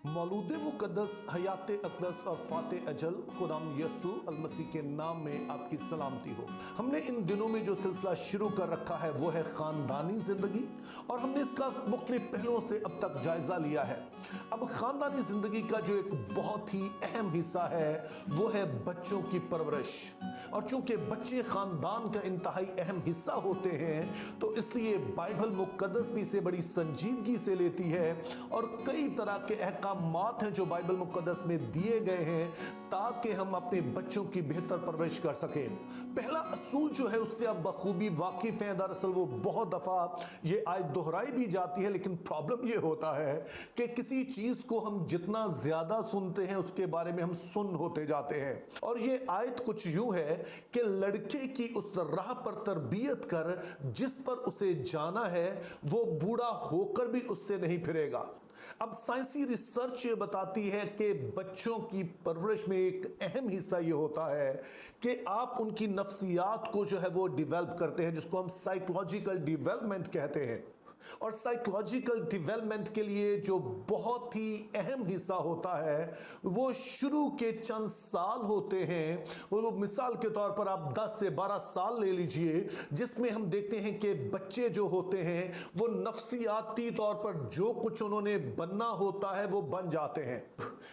मौलूद मुक़द्दस हयात अक़दस और फ़ाते अजल खुदाम यसू अल मसीह के नाम में आपकी सलामती हो। हमने इन दिनों में जो सिलसिला शुरू कर रखा है वो है ख़ानदानी ज़िंदगी, और हमने इसका मुख्तलिफ पहलुओं से अब तक जायज़ा लिया है। अब ख़ानदानी ज़िंदगी का जो एक बहुत ही अहम हिस्सा है वो है बच्चों की परवरिश, और चूंकि बच्चे ख़ानदान का इंतहाई अहम हिस्सा होते हैं तो इसलिए बाइबल मुक़द्दस भी इसे बड़ी संजीदगी से लेती है, और कई तरह के अहकामात हैं जो बाइबल मुक़द्दस में दिए गए हैं ताकि हम अपने बच्चों की बेहतर परवरिश कर सकें। पहला असूल जो है उससे आप बखूबी वाकिफ़ हैं, दरअसल वो बहुत दफ़ा ये आयत दोहराई भी जाती है, लेकिन प्रॉब्लम ये होता है कि किसी चीज़ को हम जितना ज़्यादा सुनते हैं उसके बारे में हम सुन्न होते जाते हैं। और ये आयत कुछ यूं है कि लड़के की उस राह पर तरबियत कर जिस पर उसे जाना है वो बूढ़ा होकर भी उससे नहीं फिरेगा। अब साइंसी रिसर्च ये बताती है कि बच्चों की परवरिश में एक अहम हिस्सा ये होता है कि आप उनकी नफ्सियात को जो है वो डेवलप करते हैं, जिसको हम साइकोलॉजिकल डेवलपमेंट कहते हैं। और साइकोलॉजिकल डेवलपमेंट के लिए जो बहुत ही अहम हिस्सा होता है वो शुरू के चंद साल होते हैं। वो मिसाल के तौर पर आप 10 से 12 साल ले लीजिए, जिसमें हम देखते हैं कि बच्चे जो होते हैं वो नफ्सियाती तौर पर जो कुछ उन्होंने बनना होता है वो बन जाते हैं।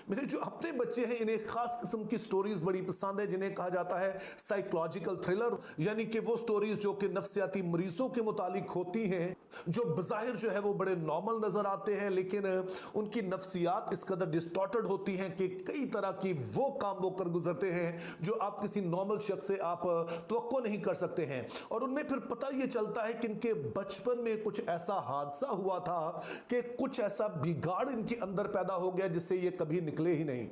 मेरे जो अपने बच्चे हैं इन्हें खास किस्म की स्टोरीज बड़ी पसंद है जिन्हें कहा जाता है साइकोलॉजिकल थ्रिलर, यानी कि वो स्टोरीज जो कि नफ्सियाती मरीजों के मुतालिक होती हैं, जो बज़ाहिर जो है वो बड़े नॉर्मल नजर आते हैं, लेकिन उनकी नफ्सियात इस कदर डिस्टॉर्टेड होती हैं कि कई तरह की वो काम वो कर गुजरते हैं जो आप किसी नॉर्मल शख्स से आप तवक्को नहीं कर सकते हैं। और उनमें फिर पता ये चलता है कि इनके बचपन में कुछ ऐसा हादसा हुआ था कि कुछ ऐसा बिगाड़ इनके अंदर पैदा हो गया जिससे ये कभी निकले ही नहीं।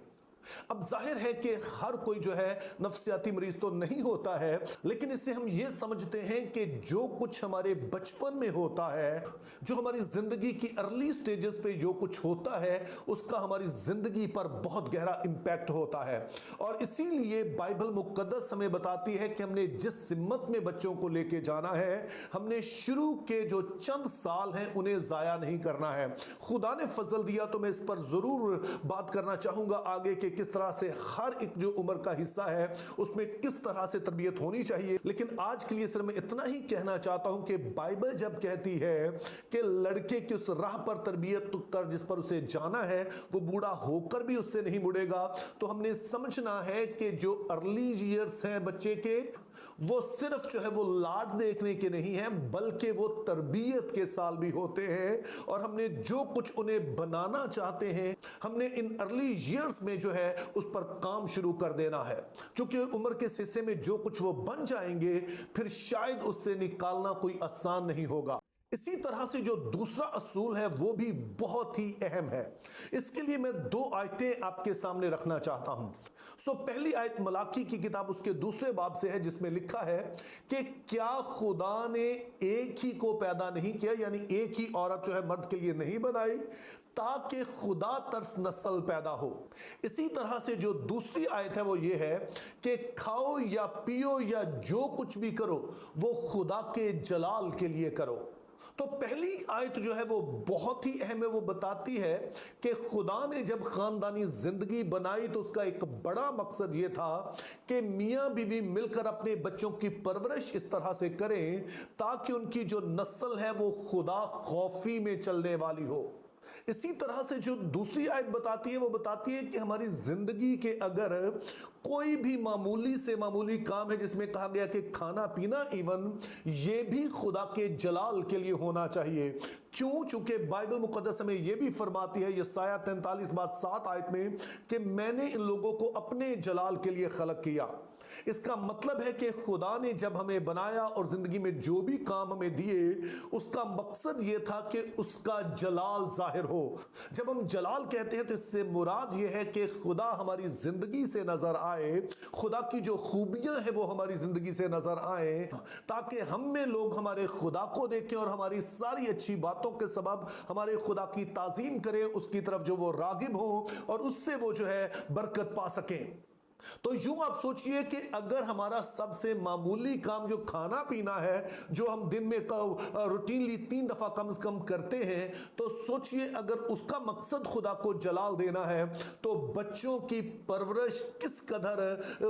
अब जाहिर है कि हर कोई जो है नफ्सियाती मरीज तो नहीं होता है, लेकिन इससे हम ये समझते हैं कि जो कुछ हमारे बचपन में होता है, जो हमारी जिंदगी की अर्ली स्टेजेस पे जो कुछ होता है उसका हमारी जिंदगी पर बहुत गहरा इंपैक्ट होता है। और इसीलिए बाइबल मुक़द्दस हमें बताती है कि हमने जिस सिमत में बच्चों को लेके जाना है, हमने शुरू के जो चंद साल हैं उन्हें ज़ाया नहीं करना है। खुदा ने फजल दिया तो मैं इस पर ज़रूर बात करना चाहूँगा आगे के किस तरह से हर एक जो उम्र का हिस्सा है उसमें किस तरह से तरबियत होनी चाहिए। लेकिन आज के लिए सिर्फ मैं इतना ही कहना चाहता हूं कि बाइबल जब कहती है कि लड़के की उस राह पर तरबियत कर जिस पर उसे जाना है वो बूढ़ा होकर भी उससे नहीं मुड़ेगा, तो हमने समझना है कि जो अर्ली ईयर्स हैं बच्चे के वो सिर्फ जो है वो लाड देखने के नहीं है, बल्कि वो तरबियत के साल भी होते हैं। और हमने जो कुछ उन्हें बनाना चाहते हैं हमने इन अर्ली ईयर्स में जो है उस पर काम शुरू कर देना है, क्योंकि उम्र के हिस्से में जो कुछ वो बन जाएंगे फिर शायद उससे निकालना कोई आसान नहीं होगा। इसी तरह से जो दूसरा असूल है वो भी बहुत ही अहम है। इसके लिए मैं 2 आयतें आपके सामने रखना चाहता हूं। पहली आयत मलाकी की किताब उसके दूसरे बाब से है, जिसमें लिखा है कि क्या खुदा ने एक ही को पैदा नहीं किया, यानी एक ही औरत जो है मर्द के लिए नहीं बनाई, ताकि खुदा तरस नस्ल पैदा हो। इसी तरह से जो दूसरी आयत है वो ये है कि खाओ या पियो या जो कुछ भी करो वो खुदा के जलाल के लिए करो। तो पहली आयत जो है वो बहुत ही अहम है। वो बताती है कि खुदा ने जब खानदानी जिंदगी बनाई तो उसका एक बड़ा मकसद ये था कि मियां बीवी मिलकर अपने बच्चों की परवरिश इस तरह से करें ताकि उनकी जो नस्ल है वो खुदा खौफी में चलने वाली हो। इसी तरह से जो दूसरी आयत बताती है वो बताती है कि हमारी जिंदगी के अगर कोई भी मामूली से मामूली काम है जिसमें कहा गया कि खाना पीना इवन ये भी खुदा के जलाल के लिए होना चाहिए। क्यों? चूंकि बाइबल मुक़द्दस में यह भी फरमाती है यसाया 43:7 आयत में कि मैंने इन लोगों को अपने जलाल के लिए खलक किया। इसका मतलब है कि खुदा ने जब हमें बनाया और जिंदगी में जो भी काम हमें दिए उसका मकसद यह था कि उसका जलाल जाहिर हो। जब हम जलाल कहते हैं तो इससे मुराद यह है कि खुदा हमारी जिंदगी से नजर आए, खुदा की जो खूबियां हैं वो हमारी जिंदगी से नजर आए, ताकि हम में लोग हमारे खुदा को देखें और हमारी सारी अच्छी बातों के सबब हमारे खुदा की ताजीम करें, उसकी तरफ जो वो रागिब हो और उससे वो जो है बरकत पा सकें। तो यूं आप सोचिए कि अगर हमारा सबसे मामूली काम जो खाना पीना है, जो हम दिन में रूटीनली 3 दफा कम से कम करते हैं, तो सोचिए अगर उसका मकसद खुदा को जलाल देना है तो बच्चों की परवरिश किस कदर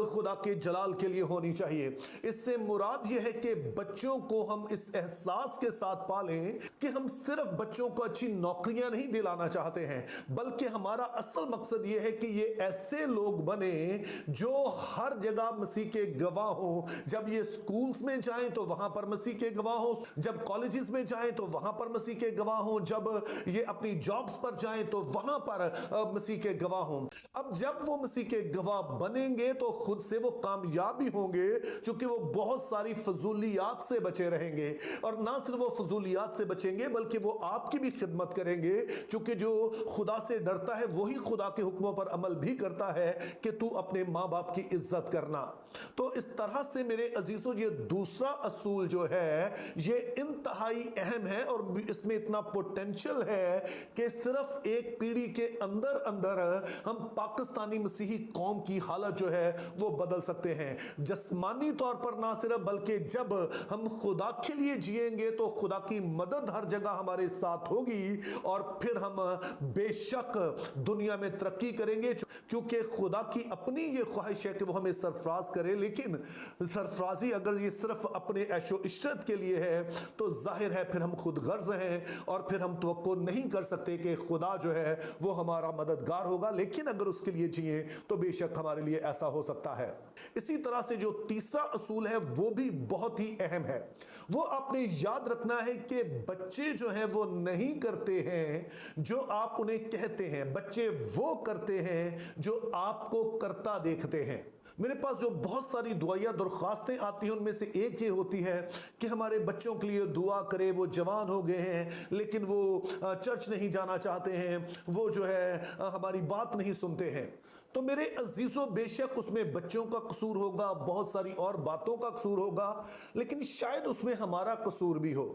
खुदा के जलाल के लिए होनी चाहिए। इससे मुराद यह है कि बच्चों को हम इस एहसास के साथ पालें कि हम सिर्फ बच्चों को अच्छी नौकरियां नहीं दिलाना चाहते हैं, बल्कि हमारा असल मकसद यह है कि ये ऐसे लोग बने जो हर जगह मसीह के गवाह हो। जब ये स्कूल्स में जाएं तो वहां पर मसीह के गवाह हो, जब कॉलेजेस में जाएं तो वहां पर मसीह के गवाह हो, जब ये अपनी जॉब्स पर जाएं तो वहां पर मसीह के गवाह हो। अब जब वो मसीह के गवाह बनेंगे तो खुद से वो कामयाब भी होंगे, क्योंकि वो बहुत सारी फजूलियात से बचे रहेंगे। और ना सिर्फ वो फजूलियात से बचेंगे बल्कि वो आपकी भी खिदमत करेंगे, क्योंकि जो खुदा से डरता है वही खुदा के हुक्मों पर अमल भी करता है कि तू अपने माँ बाप की इज्जत करना। तो इस तरह से मेरे अजीजों, ये दूसरा असूल जो है ये इंतहाई अहम है और इसमें इतना पोटेंशियल है कि सिर्फ एक पीढ़ी के अंदर अंदर हम पाकिस्तानी मसीही कौम की हालत जो है वो बदल सकते हैं। जिस्मानी तौर पर ना सिर्फ, बल्कि जब हम खुदा के लिए जिएंगे तो खुदा की मदद हर जगह हमारे साथ होगी और फिर हम बेशक दुनिया में तरक्की करेंगे, क्योंकि खुदा की अपनी ये ख्वाहिश है कि वो हमें सरफराज करे। लेकिन सरफराजी अगर ये सिर्फ अपने ऐशो इशरत के लिए है तो जाहिर है फिर हम खुद गर्ज हैं और फिर हम तवक्को नहीं कर सकते कि खुदा जो है वो हमारा मददगार होगा। लेकिन अगर उसके लिए जिए तो बेशक हमारे लिए ऐसा हो सकता है। इसी तरह से जो तीसरा असूल है वो भी बहुत ही अहम है। वो आपने याद रखना है कि बच्चे जो हैं वो नहीं करते हैं जो आप उन्हें कहते हैं, बच्चे वो करते हैं जो आपको करता देखते हैं। मेरे पास जो बहुत सारी दुआया दरख्वास्तें आती हैं उनमें से एक ये होती है कि हमारे बच्चों के लिए दुआ करें, वो जवान हो गए हैं लेकिन वो चर्च नहीं जाना चाहते हैं, वो जो है हमारी बात नहीं सुनते हैं। तो मेरे अजीजों, बेशक उसमें बच्चों का कसूर होगा, बहुत सारी और बातों का कसूर होगा, लेकिन शायद उसमें हमारा कसूर भी हो।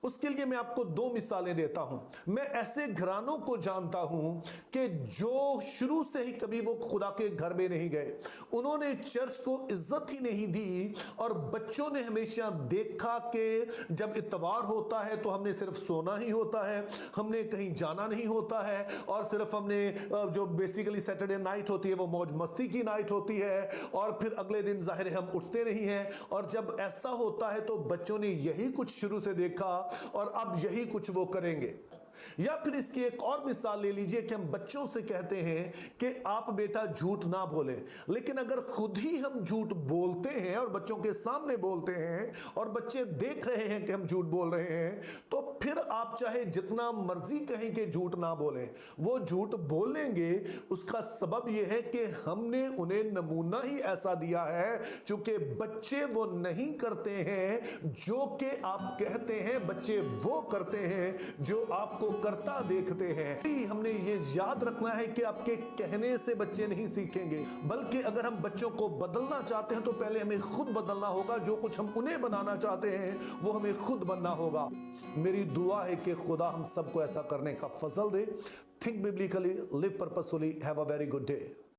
उसके लिए मैं आपको 2 मिसालें देता हूं। मैं ऐसे घरानों को जानता हूं कि जो शुरू से ही कभी वो खुदा के घर में नहीं गए, उन्होंने चर्च को इज्जत ही नहीं दी और बच्चों ने हमेशा देखा कि जब इतवार होता है तो हमने सिर्फ सोना ही होता है, हमने कहीं जाना नहीं होता है और सिर्फ हमने जो बेसिकली सैटरडे नाइट होती है वो मौज मस्ती की नाइट होती है और फिर अगले दिन जाहिर है हम उठते नहीं हैं। और जब ऐसा होता है तो बच्चों ने यही कुछ शुरू से देखा और अब यही कुछ वो करेंगे। या फिर इसकी एक और मिसाल ले लीजिए कि हम बच्चों से कहते हैं कि आप बेटा झूठ ना बोले, लेकिन अगर खुद ही हम झूठ बोलते हैं और बच्चों के सामने बोलते हैं और बच्चे देख रहे हैं कि हम झूठ बोल रहे हैं, तो फिर आप चाहे जितना मर्जी कहें कि झूठ ना बोलें, वो झूठ बोलेंगे। उसका सबब यह है कि हमने उन्हें नमूना ही ऐसा दिया है, क्योंकि बच्चे वो नहीं करते हैं जो कि आप कहते हैं, बच्चे वो करते हैं जो आपको करता देखते हैं। हमने ये याद रखना है कि आपके कहने से बच्चे नहीं सीखेंगे, बल्कि अगर हम बच्चों को बदलना चाहते हैं तो पहले हमें खुद बदलना होगा। जो कुछ हम उन्हें बनाना चाहते हैं वो हमें खुद बनना होगा। मेरी दुआ है कि खुदा हम सबको ऐसा करने का फजल दे। Think biblically, live purposefully, have a very good day.